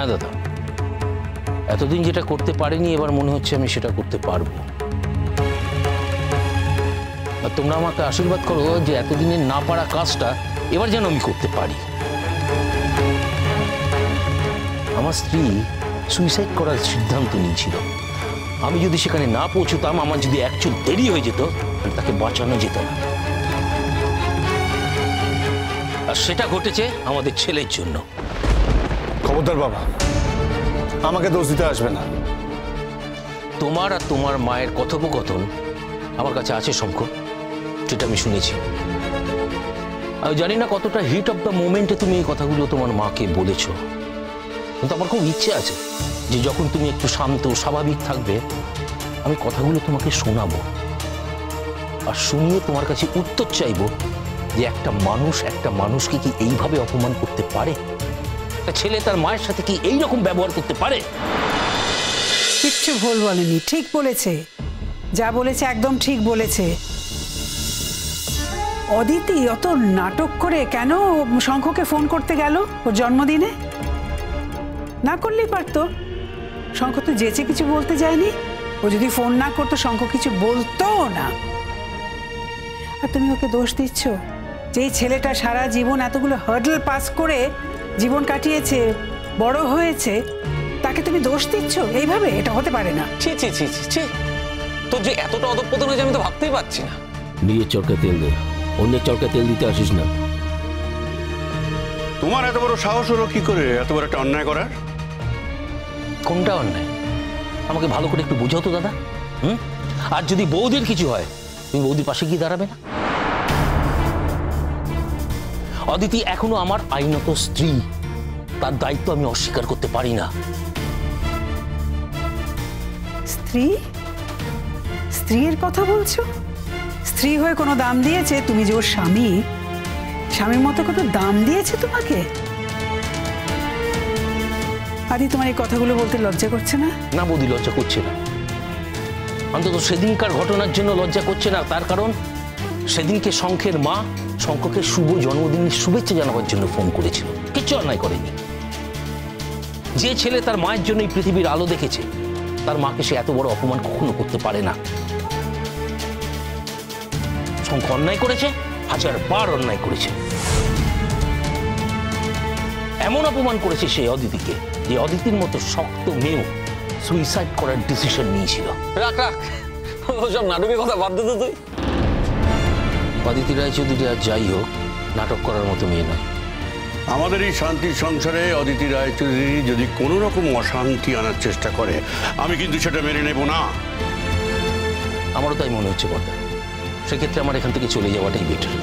হ্যাঁ দাদা, এতদিন যেটা করতে পারিনি এবার মনে হচ্ছে আমি সেটা করতে পারবো। আর তোমরা আমাকে আশীর্বাদ করো যে এতদিনের না পারা কাজটা এবার যেন আমি করতে পারি। আমার স্ত্রী সুইসাইড করার সিদ্ধান্ত নিয়েছিল। আমি যদি সেখানে না পৌঁছতাম, আমার যদি একচুল দেরি হয়ে যেত, তাকে বাঁচানো যেত না। আর সেটা ঘটেছে আমাদের ছেলের জন্য। খবরদার বাবা, আমাকে দোষ দিতে আসবে না। তোমার আর তোমার মায়ের কথোপকথন আমার কাছে আছে শঙ্খ, সেটা আমি শুনেছি। আমি জানি না কতটা হিট অফ দ্য মোমেন্টে তুমি এই কথাগুলো তোমার মাকে বলেছ, কিন্তু আমার খুব ইচ্ছে আছে যে যখন তুমি একটু শান্ত স্বাভাবিক থাকবে, আমি কথাগুলো তোমাকে শোনাবো আর শুনিয়ে তোমার কাছে উত্তর চাইবো যে একটা মানুষ একটা মানুষকে কি এইভাবে অপমান করতে পারে? একটা ছেলে তার মায়ের সাথে কি এইরকম ব্যবহার করতে পারে? কিচ্ছু ভুল বলেনি, ঠিক বলেছে। যা বলেছে একদম ঠিক বলেছে। অদিতি অত নাটক করে কেন শঙ্খকে ফোন করতে গেল ওর জন্মদিনে? না করলেই পারতো। শঙ্খ তো যেচে কিছু বলতে যায়নি। ও যদি ফোন না করতো শঙ্খ কিছু বলতো না। আর তুমি ওকে দোষ দিচ্ছ যে এই ছেলেটা সারা জীবন এতগুলো হার্ডল পাস করে জীবন কাটিয়েছে, বড় হয়েছে, তাকে তুমি দোষ দিচ্ছ এইভাবে? এটা হতে পারে না। ছি ছি ছি ছি ছি, তোর যে এতটা অধঃপতন হয়েছে আমি তো ভাবতেই পারছি না। নিজের চরকা তেল দে, অন্যের চরকা তেল দিতে আসিস না। তোমার এত বড় সাহস হলো কি করে এত বড় একটা অন্যায় করার? কোনটা অন্যায় আমাকে ভালো করে একটু বোঝাও তো দাদা। আর যদি বৌদির কিছু হয়, তুমি বৌদির পাশে গিয়ে দাঁড়াবে না? অদিতি এখনো আমার আইনত স্ত্রী, তার দায়িত্ব আমি অস্বীকার করতে পারি না। স্ত্রী? স্ত্রীর কথা বলছো? স্ত্রী হয়ে কোনো দাম দিয়েছে? তুমি যে ওর স্বামী, স্বামীর মতো কত দাম দিয়েছে তোমাকে? আদি, তোমার এই কথাগুলো বলতে লজ্জা করছে না? না বৌদি, লজ্জা করছে না। অন্তত সেদিনকার ঘটনার জন্য লজ্জা করছে না। তার কারণ সেদিনকে শঙ্খের মা শঙ্খকে শুভ জন্মদিনের শুভেচ্ছা জানাবার জন্য ফোন করেছিল, কিচ্ছু অন্যায় করেনি। যে ছেলে তার মায়ের জন্য এই পৃথিবীর আলো দেখেছে, তার মাকে সে এত বড় অপমান কখনো করতে পারে না। শঙ্খ অন্যায় করেছে, 1000 বার অন্যায় করেছে। এমন অপমান করেছে সে অদিতিকে, যে অদিতির মতো শক্ত মেয়েও সুইসাইড করার ডিসিশন নিয়েছিল। রাখ রাখ, ওসব নাটকের কথা বাদ দে তো তুই। অদিতি রায়চৌধুরী আর যাই হোক, নাটক করার মতো মেয়ে নয়। আমাদের এই শান্তির সংসারে অদিতি রায়চৌধুরী যদি কোনো রকম অশান্তি আনার চেষ্টা করে, আমি কিন্তু সেটা মেনে নেব না। আমারও তাই মনে হচ্ছে বর্দা। সেক্ষেত্রে আমার এখান থেকে চলে যাওয়াটাই বেটার।